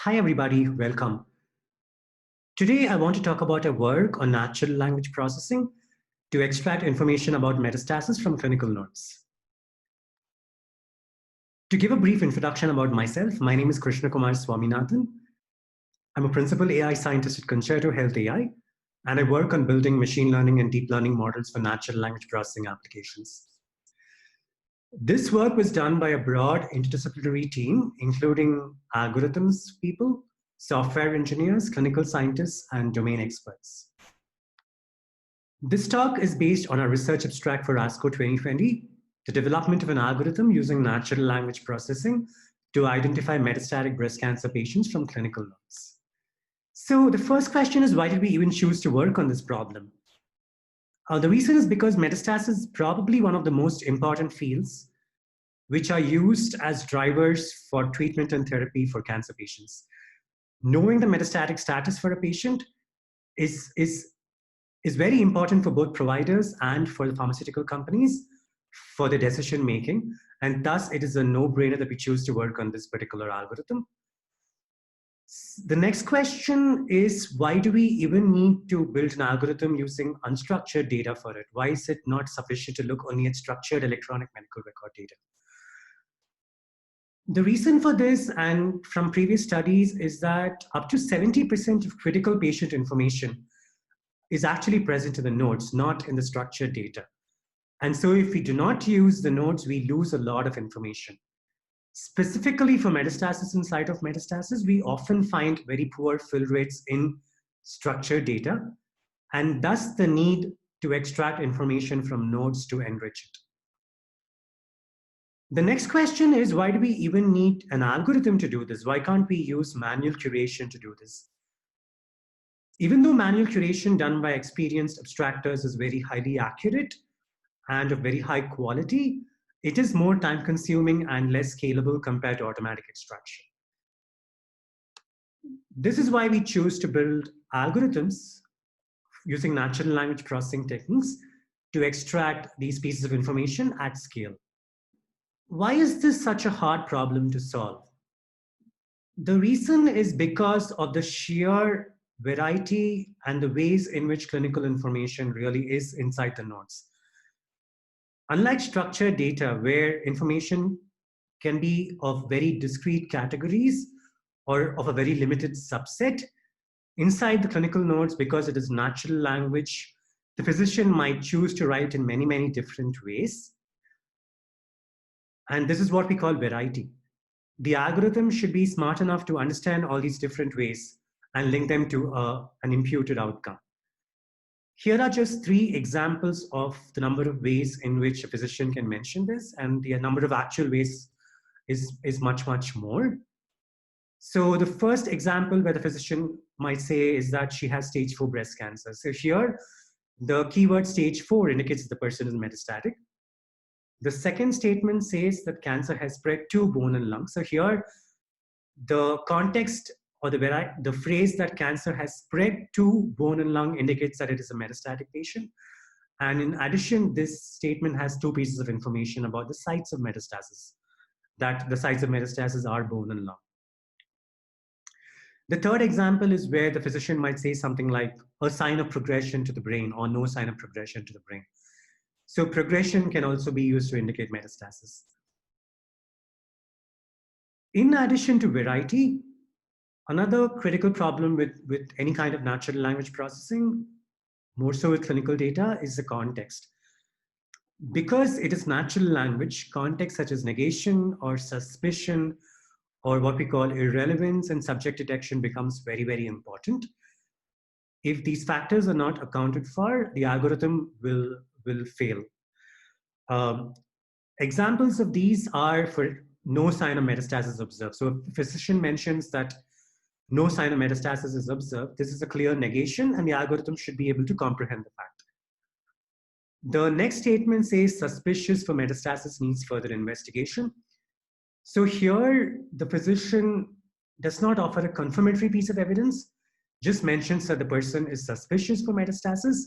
Hi, everybody. Welcome. Today, I want to talk about a work on natural language processing to extract information about metastasis from clinical notes. To give a brief introduction about myself, my name is Krishna Kumar Swaminathan. I'm a principal AI scientist at Concerto Health AI, and I work on building machine learning and deep learning models for natural language processing applications. This work was done by a broad interdisciplinary team, including algorithms people, software engineers, clinical scientists, and domain experts. This talk is based on our research abstract for ASCO 2020, the development of an algorithm using natural language processing to identify metastatic breast cancer patients from clinical notes. So the first question is, why did we even choose to work on this problem? The reason is because metastasis is probably one of the most important fields which are used as drivers for treatment and therapy for cancer patients. Knowing the metastatic status for a patient is very important for both providers and for the pharmaceutical companies for the decision making. And thus, it is a no-brainer that we choose to work on this particular algorithm. The next question is, why do we even need to build an algorithm using unstructured data for it? Why is it not sufficient to look only at structured electronic medical record data? The reason for this, and from previous studies, is that up to 70% of critical patient information is actually present in the nodes, not in the structured data. And so if we do not use the nodes, we lose a lot of information. Specifically for metastasis and site of metastasis, we often find very poor fill rates in structured data, and thus the need to extract information from nodes to enrich it. The next question is, why do we even need an algorithm to do this? Why can't we use manual curation to do this? Even though manual curation done by experienced abstractors is very highly accurate and of very high quality, it is more time consuming and less scalable compared to automatic extraction. This is why we choose to build algorithms using natural language processing techniques to extract these pieces of information at scale. Why is this such a hard problem to solve? The reason is because of the sheer variety and the ways in which clinical information really is inside the nodes. Unlike structured data, where information can be of very discrete categories or of a very limited subset, inside the clinical nodes, because it is natural language, the physician might choose to write in many, many different ways. And this is what we call variety. The algorithm should be smart enough to understand all these different ways and link them to an imputed outcome. Here are just 3 examples of the number of ways in which a physician can mention this, and the number of actual ways is much, much more. So the first example where the physician might say is that she has stage 4 breast cancer. So here, the keyword stage 4 indicates the person is metastatic. The second statement says that cancer has spread to bone and lung. So here, the context or the phrase that cancer has spread to bone and lung indicates that it is a metastatic patient. And in addition, this statement has 2 pieces of information about the sites of metastasis, that the sites of metastasis are bone and lung. The third example is where the physician might say something like a sign of progression to the brain or no sign of progression to the brain. So progression can also be used to indicate metastasis. In addition to variety, another critical problem with any kind of natural language processing, more so with clinical data, is the context. Because it is natural language, context such as negation or suspicion or what we call irrelevance and subject detection becomes very, very important. If these factors are not accounted for, the algorithm will fail. Examples of these are for no sign of metastasis observed. So if the physician mentions that no sign of metastasis is observed, this is a clear negation, and the algorithm should be able to comprehend the fact. The next statement says suspicious for metastasis needs further investigation. So here, the physician does not offer a confirmatory piece of evidence, just mentions that the person is suspicious for metastasis,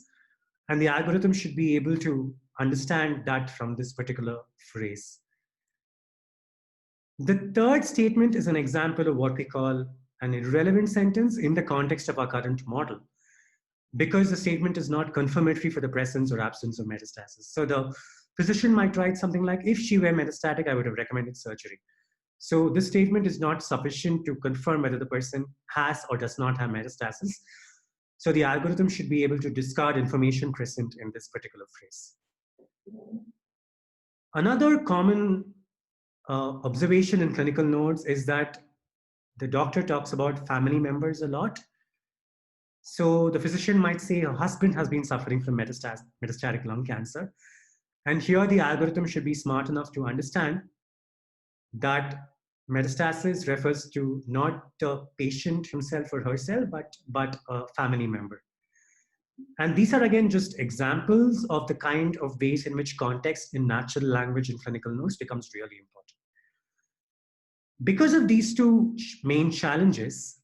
and the algorithm should be able to understand that from this particular phrase. The third statement is an example of what we call an irrelevant sentence in the context of our current model, because the statement is not confirmatory for the presence or absence of metastasis. So the physician might write something like, if she were metastatic, I would have recommended surgery. So this statement is not sufficient to confirm whether the person has or does not have metastasis. So the algorithm should be able to discard information present in this particular phrase. Another common observation in clinical notes is that the doctor talks about family members a lot. So the physician might say her husband has been suffering from metastatic lung cancer. And here the algorithm should be smart enough to understand that metastasis refers to not the patient himself or herself, but a family member. And these are, again, just examples of the kind of ways in which context in natural language and clinical notes becomes really important. Because of these two main challenges,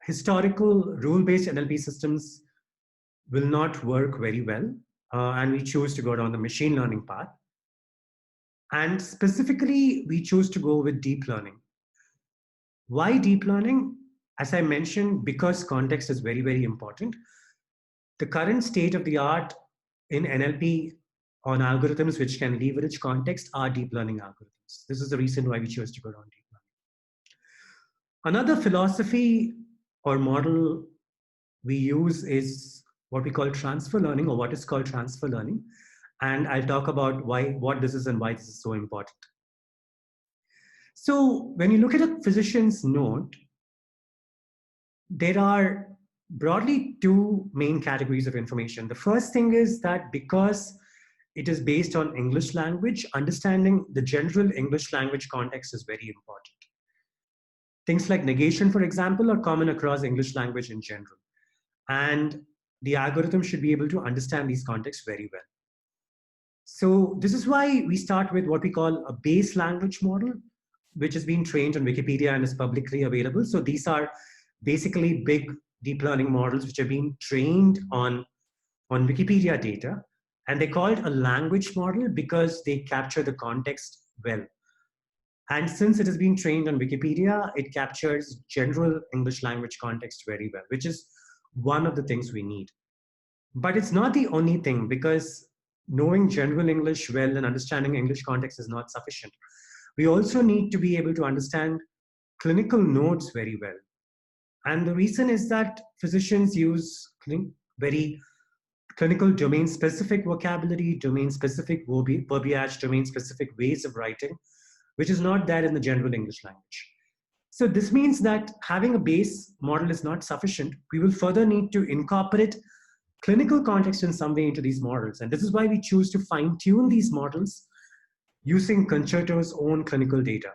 historical rule-based NLP systems will not work very well, and we choose to go down the machine learning path. And specifically, we choose to go with deep learning. Why deep learning? As I mentioned, because context is very, very important. The current state of the art in NLP on algorithms which can leverage context are deep learning algorithms. This is the reason why we chose to go down deep learning. Another philosophy or model we use is what we call transfer learning, or what is called transfer learning. And I'll talk about what this is and why this is so important. So when you look at a physician's note, there are broadly two main categories of information. The first thing is that because it is based on English language, understanding the general English language context is very important. Things like negation, for example, are common across English language in general. And the algorithm should be able to understand these contexts very well. So this is why we start with what we call a base language model, which has been trained on Wikipedia and is publicly available. So these are basically big deep learning models which have been trained on Wikipedia data. And they call it a language model because they capture the context well. And since it has been trained on Wikipedia, it captures general English language context very well, which is one of the things we need. But it's not the only thing, because knowing general English well and understanding English context is not sufficient. We also need to be able to understand clinical notes very well. And the reason is that physicians use very clinical domain-specific vocabulary, domain-specific verbiage, domain-specific ways of writing, which is not there in the general English language. So this means that having a base model is not sufficient. We will further need to incorporate clinical context in some way into these models. And this is why we choose to fine-tune these models using Concerto's own clinical data.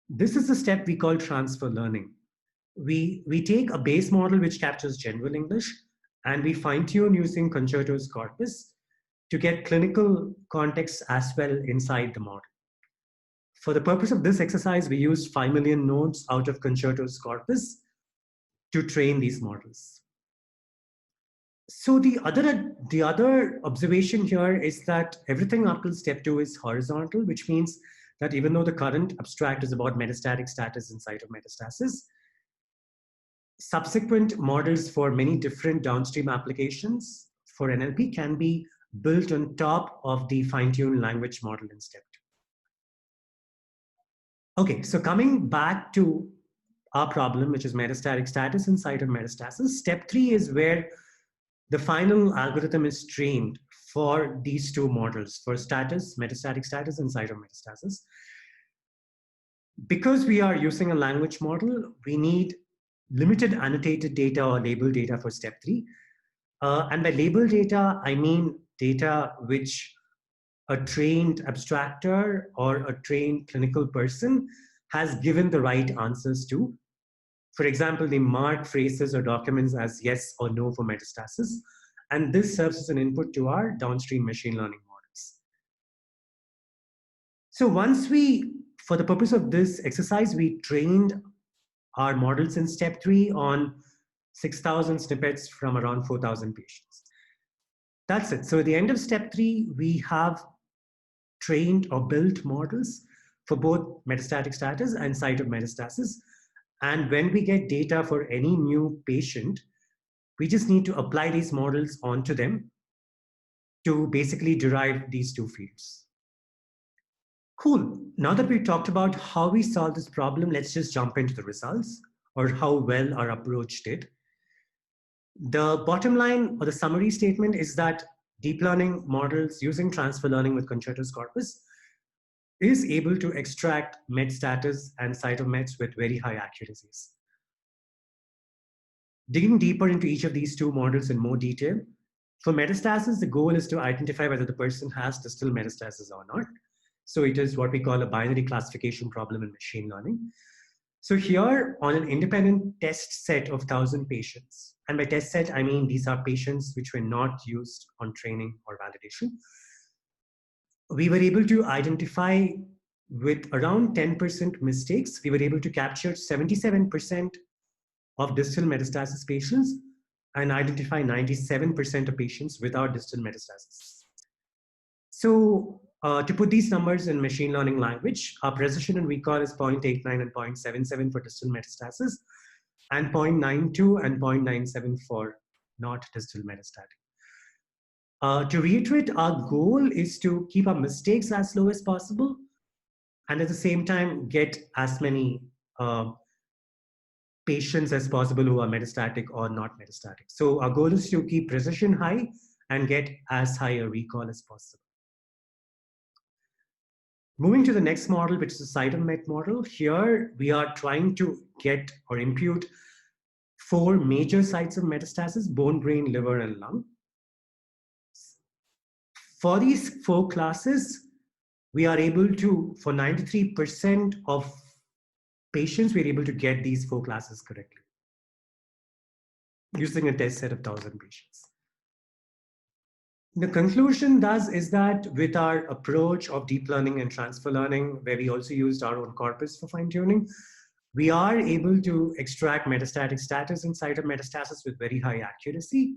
This is the step we call transfer learning. We take a base model which captures general English, and we fine-tune using Concerto's corpus to get clinical context as well inside the model. For the purpose of this exercise, we used 5 million nodes out of Concerto's corpus to train these models. So the other observation here is that everything up till step 2 is horizontal, which means that even though the current abstract is about metastatic status and site of metastasis, subsequent models for many different downstream applications for NLP can be built on top of the fine-tuned language model in step 2. Okay, so coming back to our problem, which is metastatic status and site of metastasis, step 3 is where the final algorithm is trained for these two models, for status, metastatic status, and site of metastasis. Because we are using a language model, we need limited annotated data or labeled data for step 3. And by labeled data, I mean data which a trained abstractor or a trained clinical person has given the right answers to. For example, they mark phrases or documents as yes or no for metastasis. And this serves as an input to our downstream machine learning models. So once for the purpose of this exercise, we trained our models in step 3 on 6,000 snippets from around 4,000 patients. That's it. So at the end of step 3, we have trained or built models for both metastatic status and site of metastasis. And when we get data for any new patient, we just need to apply these models onto them to basically derive these two fields. Cool. Now that we've talked about how we solve this problem, let's just jump into the results or how well our approach did. The bottom line or the summary statement is that deep learning models using transfer learning with Concerto's corpus is able to extract metastasis and cytomets with very high accuracies. Digging deeper into each of these two models in more detail, for metastasis, the goal is to identify whether the person has distal metastasis or not. So it is what we call a binary classification problem in machine learning. So here on an independent test set of 1,000 patients, and by test set, I mean these are patients which were not used on training or validation, we were able to identify with around 10% mistakes, we were able to capture 77% of distal metastasis patients and identify 97% of patients without distal metastasis. So to put these numbers in machine learning language, our precision and recall is 0.89 and 0.77 for distal metastasis, and 0.92 and 0.97 for not distal metastatic. To reiterate, our goal is to keep our mistakes as low as possible, and at the same time, get as many patients as possible who are metastatic or not metastatic. So our goal is to keep precision high and get as high a recall as possible. Moving to the next model, which is the cytomet model. Here, we are trying to get or impute 4 major sites of metastasis: bone, brain, liver, and lung. For these 4 classes, we are able to, for 93% of patients, we're able to get these 4 classes correctly using a test set of 1,000 patients. The conclusion thus is that with our approach of deep learning and transfer learning, where we also used our own corpus for fine-tuning, we are able to extract metastatic status and site of metastasis with very high accuracy.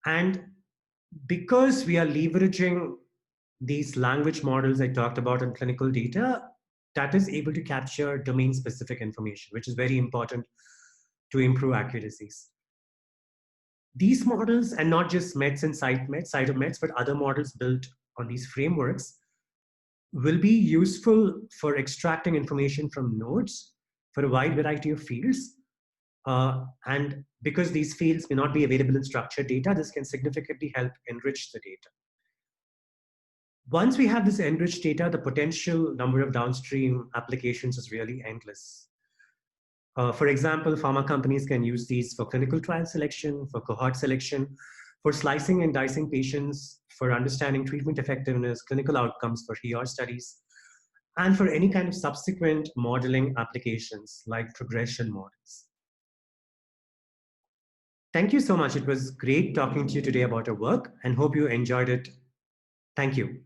And because we are leveraging these language models I talked about in clinical data, that is able to capture domain-specific information, which is very important to improve accuracies. These models, and not just METs and cytomets, but other models built on these frameworks, will be useful for extracting information from nodes for a wide variety of fields. And because these fields may not be available in structured data, this can significantly help enrich the data. Once we have this enriched data, the potential number of downstream applications is really endless. For example, pharma companies can use these for clinical trial selection, for cohort selection, for slicing and dicing patients, for understanding treatment effectiveness, clinical outcomes for ER studies, and for any kind of subsequent modeling applications like progression models. Thank you so much. It was great talking to you today about our work and hope you enjoyed it. Thank you.